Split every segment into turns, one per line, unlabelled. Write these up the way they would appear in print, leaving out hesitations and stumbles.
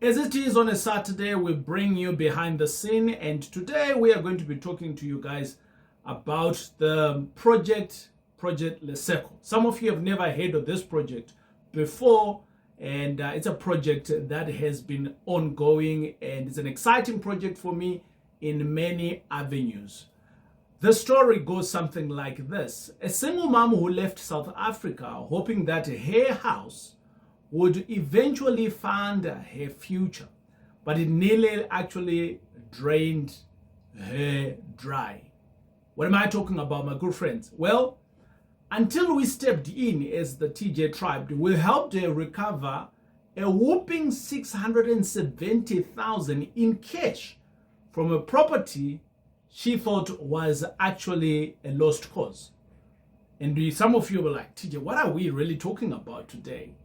As it is on a Saturday, we bring you behind the scene, and today we are going to be talking to you guys about the project Lesego. Some of you have never heard of this project before, and it's a project that has been ongoing, and it's an exciting project for me in many avenues. The story goes something like this. A single mom who left South Africa hoping that her house would eventually fund her future, but it nearly actually drained her dry. What am I talking about, my good friends? Well, until we stepped in as the TJ tribe, we helped her recover a whopping 670,000 in cash from a property she thought was actually a lost cause. And some of you were like, TJ, what are we really talking about today?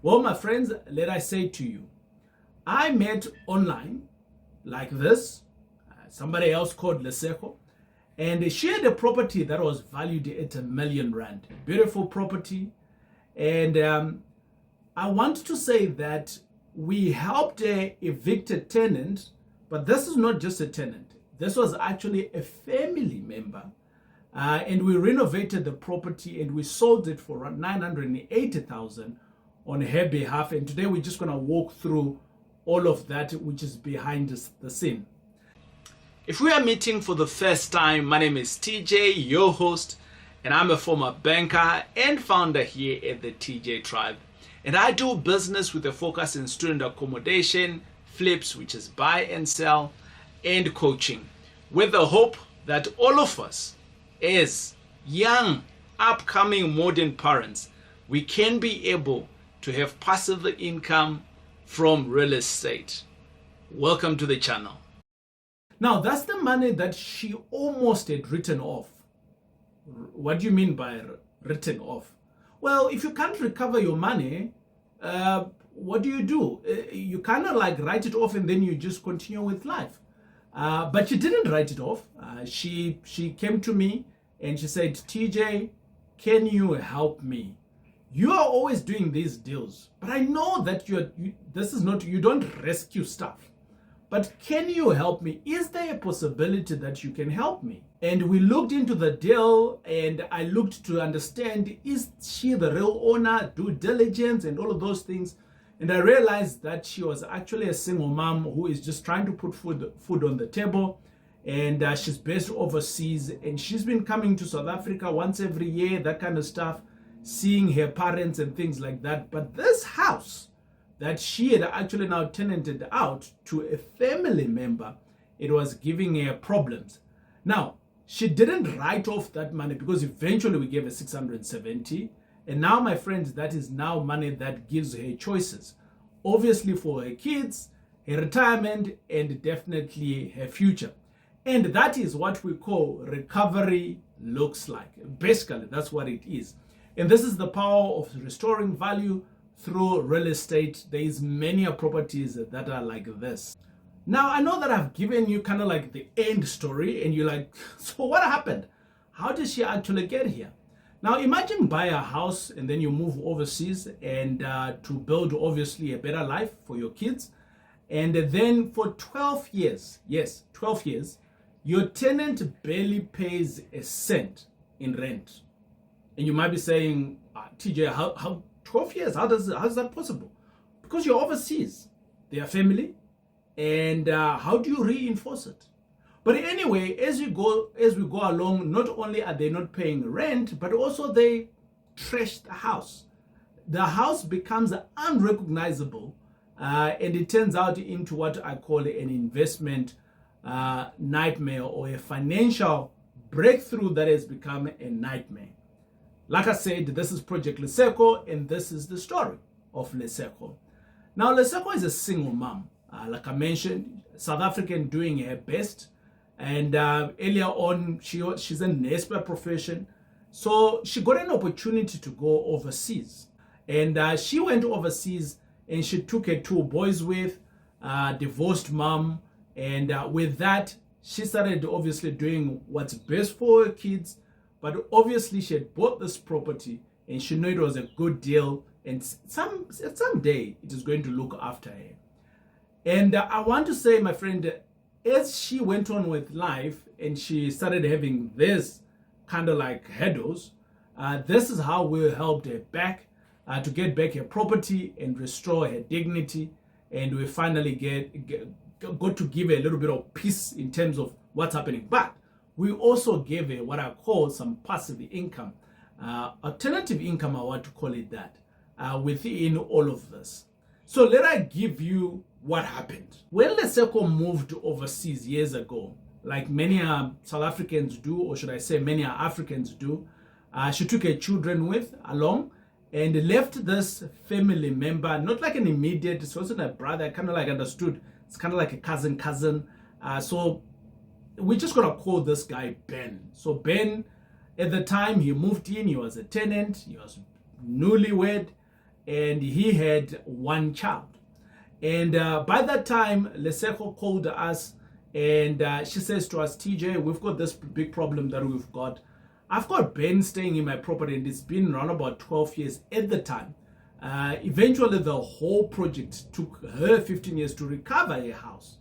Well, my friends, let I say to you, I met online like this, somebody else called Lesego, and she had a property that was valued at R1 million. Beautiful property. And I want to say that we helped a evicted tenant, but this is not just a tenant. This was actually a family member. And we renovated the property and we sold it for 980,000 on her behalf. And today we're just going to walk through all of that which is behind the scene. If we are meeting for the first time, my name is TJ, your host, and I'm a former banker and founder here at the TJ Tribe. And I do business with a focus in student accommodation, flips, which is buy and sell, and coaching, with the hope that all of us as young, upcoming modern parents, we can be able to have passive income from real estate. Welcome to the channel. Now, that's the money that she almost had written off. What do you mean by written off? Well, if you can't recover your money, what do? You kind of like write it off and then you just continue with life. But she didn't write it off. She came to me and she said, TJ, can you help me? You are always doing these deals, but I know that you don't rescue stuff. But can you help me? Is there a possibility that you can help me? And we looked into the deal and I looked to understand, is she the real owner, due diligence and all of those things. And I realized that she was actually a single mom who is just trying to put food on the table. And she's based overseas and she's been coming to South Africa once every year, that kind of stuff, seeing her parents and things like that. But this house that she had actually now tenanted out to a family member, it was giving her problems. Now, she didn't write off that money because eventually we gave her 670. And now, my friends, that is now money that gives her choices. Obviously for her kids, her retirement, and definitely her future. And that is what we call recovery looks like. Basically, that's what it is. And this is the power of restoring value through real estate. There is many properties that are like this. Now, I know that I've given you kind of like the end story and you're like, so what happened? How did she actually get here? Now, imagine buy a house and then you move overseas and to build obviously a better life for your kids. And then for 12 years, yes, 12 years, your tenant barely pays a cent in rent. And you might be saying, TJ, how 12 years? How is that possible? Because you're overseas, they are family, and how do you reinforce it? But anyway, as we go along, not only are they not paying rent, but also they trash the house. The house becomes unrecognizable, and it turns out into what I call an investment nightmare or a financial breakthrough that has become a nightmare. Like I said, this is Project Lesego, and this is the story of Lesego. Now, Lesego is a single mom. Like I mentioned, South African doing her best. And earlier on, she's a nurse by profession. So she got an opportunity to go overseas. And she went overseas and she took her two boys with, divorced mom. And with that, she started obviously doing what's best for her kids. But obviously she had bought this property and she knew it was a good deal and someday it is going to look after her. And I want to say, my friend, as she went on with life and she started having this kind of like headaches, this is how we helped her back to get back her property and restore her dignity. And we finally got to give her a little bit of peace in terms of what's happening. But we also gave her what I call some passive income, alternative income, I want to call it that, within all of this. So let I give you what happened. When Lesego moved overseas years ago, like many South Africans do, or should I say many Africans do, she took her children along and left this family member, not like an immediate, it wasn't a brother, I kind of like understood, it's kind of like a cousin. So we're just gonna call this guy Ben. So Ben, at the time he moved in, he was a tenant, he was newlywed, and he had one child. And by that time, Lesego called us and she says to us, TJ, we've got this big problem that we've got. I've got Ben staying in my property and it's been around about 12 years at the time. Eventually, the whole project took her 15 years to recover her house.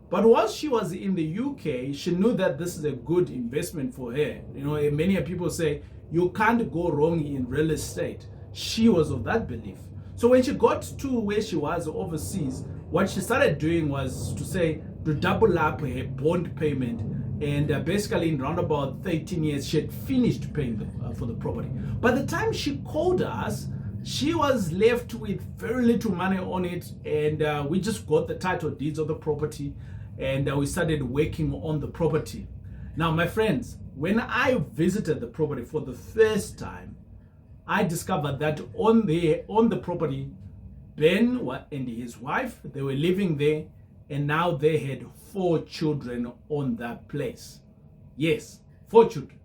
But once she was in the UK, she knew that this is a good investment for her. You know, many people say you can't go wrong in real estate. She was of that belief. So when she got to where she was overseas, what she started doing was to double up her bond payment. And basically in around about 13 years, she had finished paying for the property. By the time she called us, she was left with very little money on it. And we just got the title deeds of the property and we started working on the property. Now, my friends, when I visited the property for the first time, I discovered that on the property, Ben and his wife, they were living there, and now they had 4 children on that place. Yes, 4 children.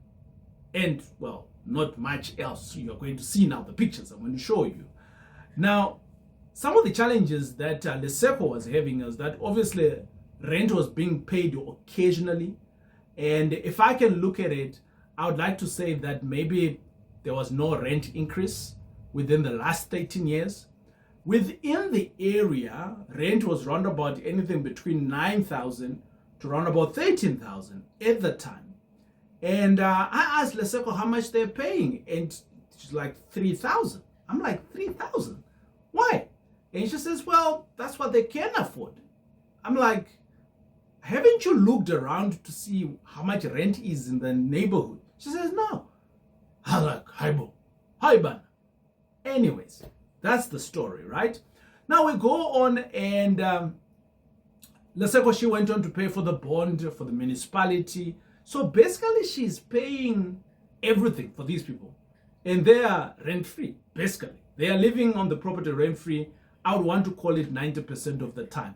And, well, not much else. You're going to see now the pictures I'm going to show you. Now, some of the challenges that Lesego was having is that obviously rent was being paid occasionally. And if I can look at it, I would like to say that maybe there was no rent increase within the last 13 years. Within the area, rent was around about anything between 9,000 to around about 13,000 at the time. And I asked Lesego how much they're paying, and she's like 3,000. I'm like, 3,000? Why? And she says, well, that's what they can afford. I'm like, haven't you looked around to see how much rent is in the neighborhood? She says, no. I'm like, hi, ban. Anyways, that's the story, right? Now we go on, and Lesego, she went on to pay for the bond for the municipality. So basically, she's paying everything for these people, and they are rent-free. Basically, they are living on the property rent-free. I would want to call it 90% of the time.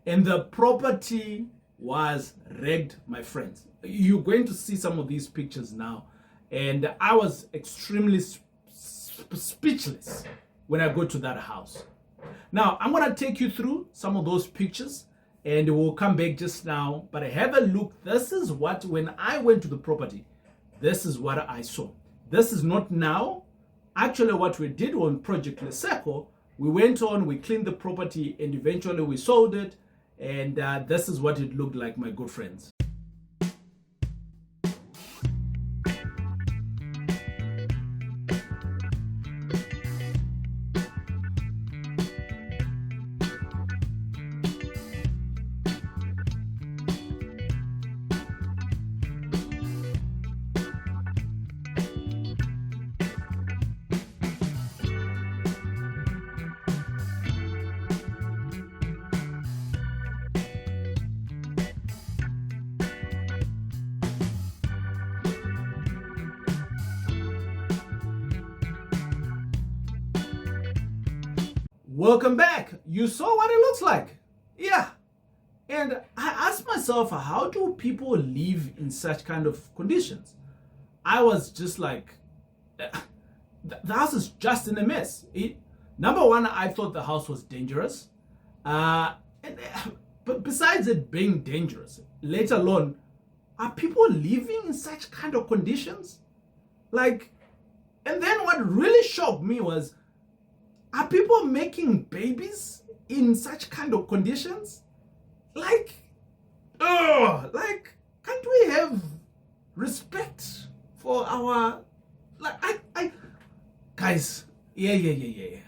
And the property was wrecked, my friends. You're going to see some of these pictures now. And I was extremely speechless when I go to that house. Now, I'm going to take you through some of those pictures and we'll come back just now. But have a look. This is what, when I went to the property, this is what I saw. This is not now. Actually, what we did on Project Lesego, we went on, we cleaned the property, and eventually we sold it. And this is what it looked like, my good friends. Welcome back. You saw what it looks like. Yeah. And I asked myself, how do people live in such kind of conditions? I was just like, the house is just in a mess. Number one, I thought the house was dangerous. But besides it being dangerous, let alone, are people living in such kind of conditions? Like, and then what really shocked me was, are people making babies in such kind of conditions? Like, can't we have respect for our, guys, yeah.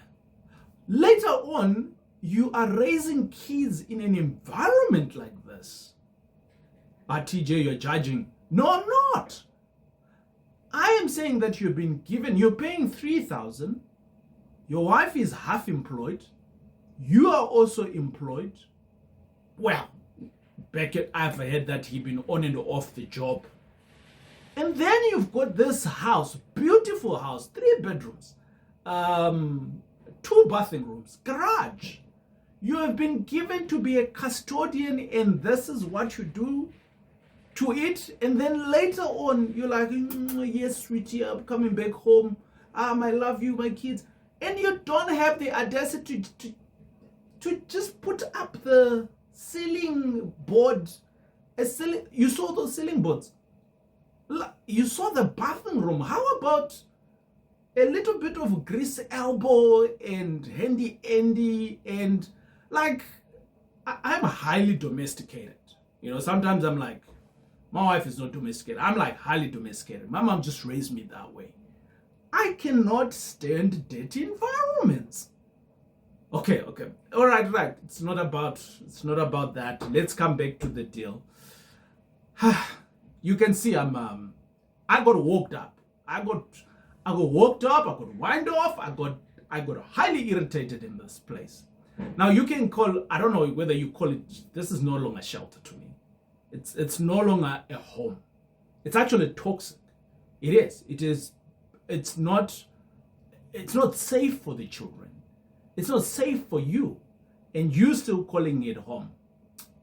Later on, you are raising kids in an environment like this. But TJ, you're judging. No, I'm not. I am saying that you're paying 3,000. Your wife is half employed. You are also employed. Well, Beckett, I've heard that he's been on and off the job. And then you've got this house, beautiful house, 3 bedrooms, 2 bathing rooms, garage. You have been given to be a custodian, and this is what you do to it. And then later on, you're like, yes, sweetie, I'm coming back home. I love you, my kids. And you don't have the audacity to just put up the ceiling board. You saw those ceiling boards. You saw the bathing room. How about a little bit of grease elbow and handy Andy and I'm highly domesticated. Sometimes I'm like, my wife is not domesticated. I'm like highly domesticated. My mom just raised me that way. I cannot stand dirty environments. Okay. All right. It's not about that. Let's come back to the deal. You can see I got worked up. I got worked up, I got wind off, I got highly irritated in this place. Now you can call, I don't know whether you call it, this is no longer shelter to me. It's no longer a home. It's actually toxic. It's not safe for the children. It's not safe for you. And you still calling it home.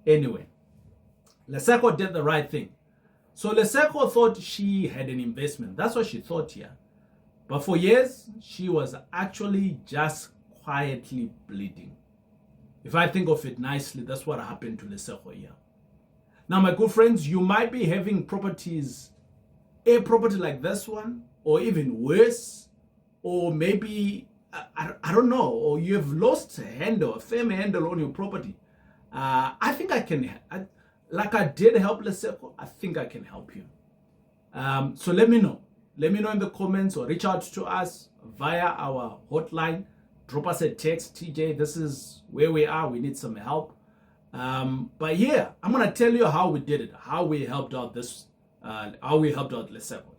Anyway, Lesego did the right thing. So Lesego thought she had an investment. That's what she thought here. But for years, she was actually just quietly bleeding. If I think of it nicely, that's what happened to Lesego here. Now, my good friends, you might be having a property like this one, or even worse, or maybe, I don't know, or you have lost a firm handle on your property. I think I can, like I did help Lesego, I think I can help you. So let me know. Let me know in the comments or reach out to us via our hotline. Drop us a text, TJ, this is where we are. We need some help. But yeah, I'm going to tell you how we did it, how we helped out Lesego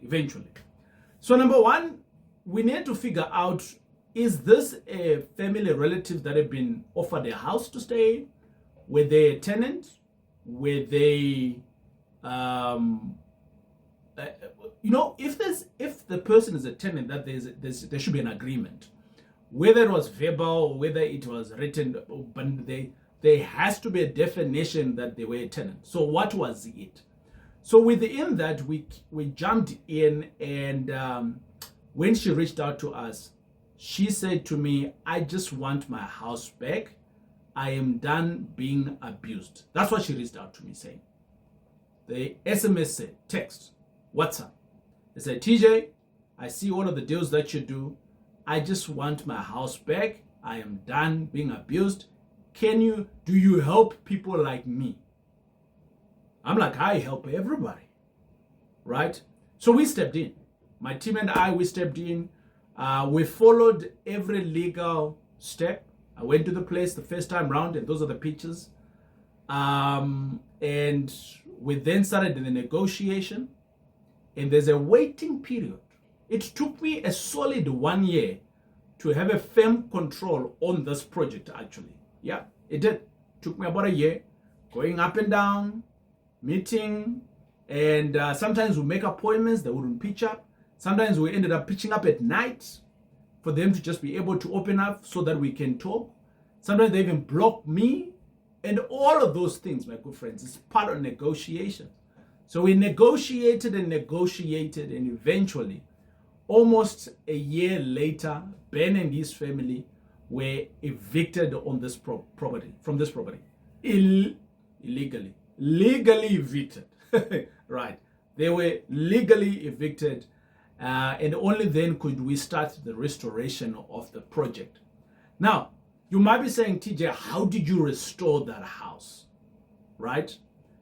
eventually. So number one, we need to figure out, is this a family relative that have been offered a house to stay? Were they a tenant? Were they, if the person is a tenant, that there should be an agreement, whether it was verbal or whether it was written, but there has to be a definition that they were a tenant. So what was it? So within that, we jumped in, and when she reached out to us, she said to me, I just want my house back. I am done being abused. That's what she reached out to me saying. The SMS said, text, WhatsApp. It said, TJ, I see all of the deals that you do. I just want my house back. I am done being abused. Do you help people like me? I'm like, I help everybody, right? So we stepped in. My team and I, we stepped in. We followed every legal step. I went to the place the first time round, and those are the pictures. And we then started the negotiation, and there's a waiting period. It took me a solid 1 year to have a firm control on this project, actually. Yeah, it did. Took me about a year, going up and down, meeting, and sometimes we make appointments, they wouldn't pitch up. Sometimes we ended up pitching up at night for them to just be able to open up so that we can talk. Sometimes they even block me, and all of those things, my good friends, is part of negotiation. So we negotiated, and eventually, almost a year later, Ben and his family were evicted on this property, from this property. Legally evicted. Right. They were legally evicted, and only then could we start the restoration of the project. Now, You might be saying, TJ, how did you restore that house? Right?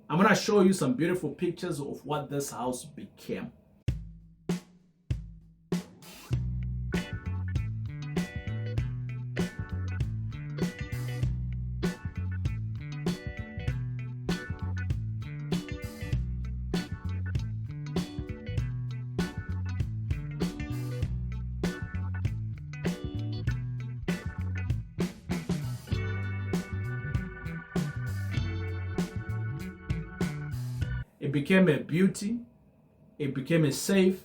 I'm going to show you some beautiful pictures of what this house became. It became a beauty. It became a safe.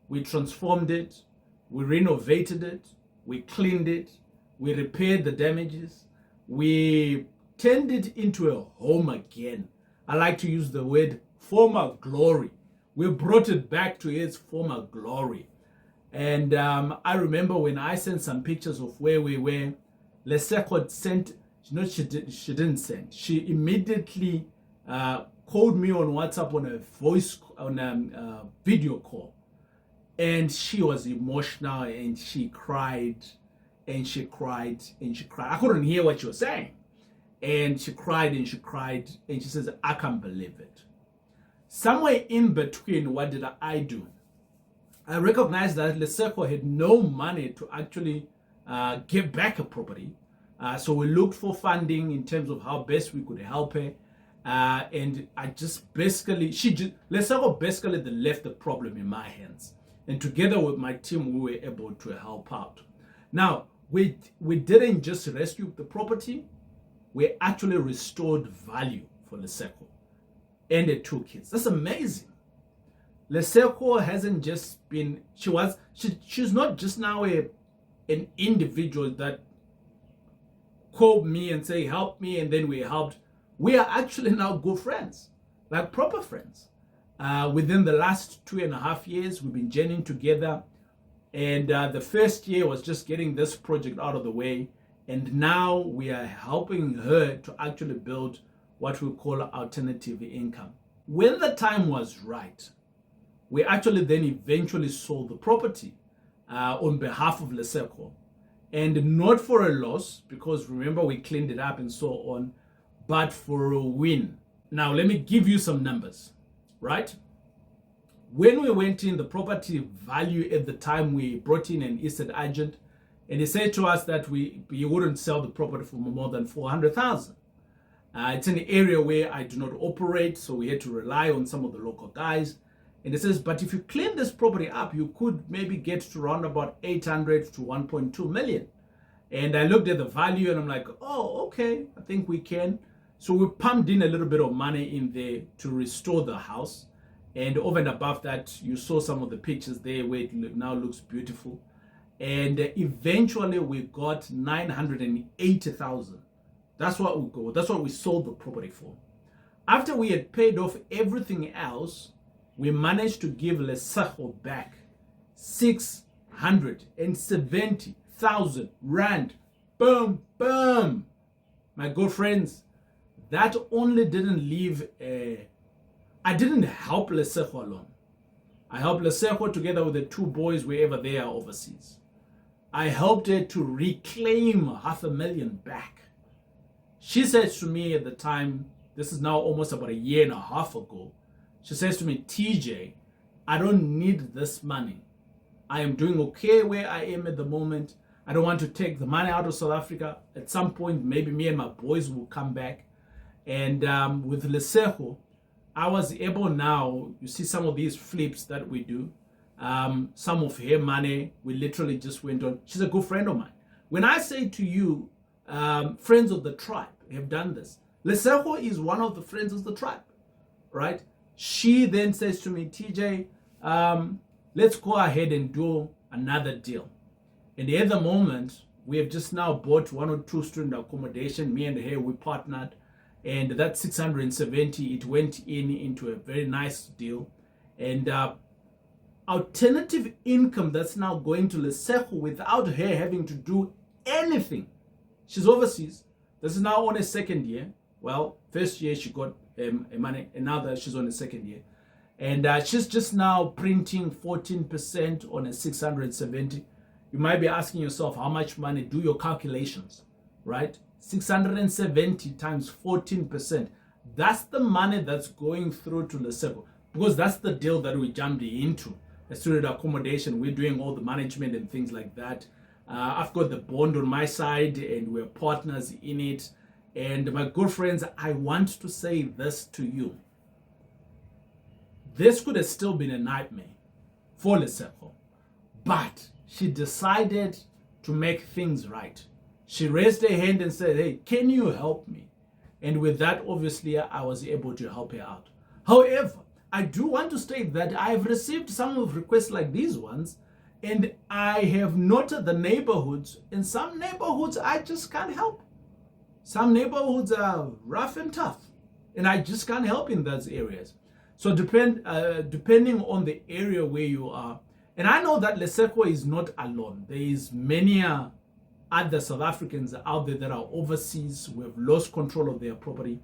We transformed it. We renovated it. We cleaned it. We repaired the damages. We turned it into a home again. I like to use the word former glory. We brought it back to its former glory. And I remember when I sent some pictures of where we were, Lesego sent, she didn't send. She immediately called me on WhatsApp on a video call, and she was emotional and she cried and she cried and she cried. I couldn't hear what she was saying, and she cried and she cried and she says, I can't believe it. Somewhere in between, what did I do? I recognized that Lesego had no money to actually give back a property, so we looked for funding in terms of how best we could help her. And I just basically, Lesego basically left the problem in my hands. And together with my team, we were able to help out. Now, we didn't just rescue the property, we actually restored value for Lesego and the two kids. That's amazing. Lesego hasn't just been, she's not just now an individual that called me and say, help me, and then we helped. We are actually now good friends, like proper friends. Within the last 2.5 years, we've been journeying together. And the first year was just getting this project out of the way. And now we are helping her to actually build what we call alternative income. When the time was right, we actually then eventually sold the property on behalf of Lesego. And not for a loss, because remember, we cleaned it up and so on, but for a win. Now, let me give you some numbers, right? When we went in, the property value at the time, we brought in an estate agent, and he said to us that we wouldn't sell the property for more than 400,000. It's an area where I do not operate, so we had to rely on some of the local guys. And he says, but if you clean this property up, you could maybe get to around about 800 to 1.2 million. And I looked at the value and I'm like, oh, okay, I think we can. So we pumped in a little bit of money in there to restore the house. And over and above that, you saw some of the pictures there where it now looks beautiful. And eventually we got 980,000. That's what we got. That's what we sold the property for. After we had paid off everything else, we managed to give Lesego back 670,000 rand. Boom, boom. My good friends, that only didn't leave I didn't help Lesego alone. I helped Lesego together with the two boys wherever they are overseas. I helped her to reclaim 500,000 back. She says to me at the time, this is now almost about 1.5 years ago, she says to me, TJ, I don't need this money. I am doing okay where I am at the moment. I don't want to take the money out of South Africa. At some point, maybe me and my boys will come back. And with Lesego, I was able now, you see some of these flips that we do, some of her money, we literally just went on. She's a good friend of mine. When I say to you, friends of the tribe have done this, Lesego is one of the friends of the tribe, right? She then says to me, TJ, let's go ahead and do another deal. And at the moment, we have just now bought 1 or 2 student accommodation. Me and her, we partnered. And that 670, it went into a very nice deal. And alternative income that's now going to Lesego without her having to do anything. She's overseas. This is now on a second year. Well, first year she got money, and now that she's on a second year. And she's just now printing 14% on a 670. You might be asking yourself, how much money? Do your calculations, right? 670 times 14%. That's the money that's going through to Lesego, because that's the deal that we jumped into. A student accommodation, we're doing all the management and things like that. I've got the bond on my side and we're partners in it. And my good friends, I want to say this to you. This could have still been a nightmare for Lesego, but she decided to make things right. She raised her hand and said, hey, can you help me? And with that, obviously, I was able to help her out. However, I do want to state that I've received some of requests like these ones, and I have noted the neighborhoods. In some neighborhoods, I just can't help. Some neighborhoods are rough and tough, and I just can't help in those areas. So depending on the area where you are, and I know that Lesego is not alone. There is many other South Africans out there that are overseas who have lost control of their property.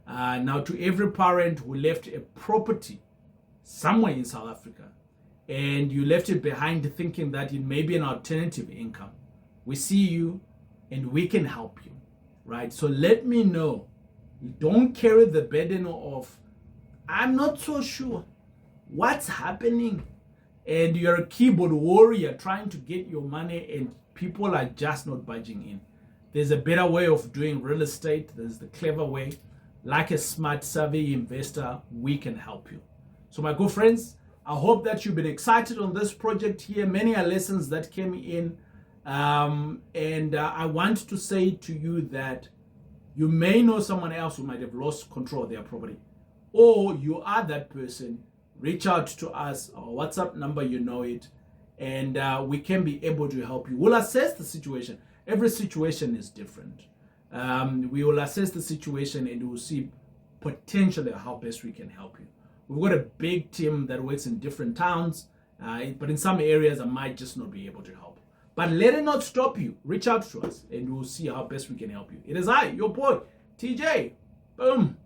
Now, to every parent who left a property somewhere in South Africa and you left it behind thinking that it may be an alternative income, we see you and we can help you, right? So let me know. You don't carry the burden of, I'm not so sure what's happening, and you're a keyboard warrior trying to get your money and people are just not budging in. There's a better way of doing real estate. There's the clever way. Like a smart, savvy investor, we can help you. So my good friends, I hope that you've been excited on this project here. Many are lessons that came in. And I want to say to you that you may know someone else who might have lost control of their property, or you are that person. Reach out to us. Our WhatsApp number, you know it. And we can be able to help you. We'll assess the situation. Every situation is different. We will assess the situation and we'll see potentially how best we can help you. We've got a big team that works in different towns, but in some areas I might just not be able to help. But let it not stop you. Reach out to us and we'll see how best we can help you. It is I, your boy, TJ. Boom.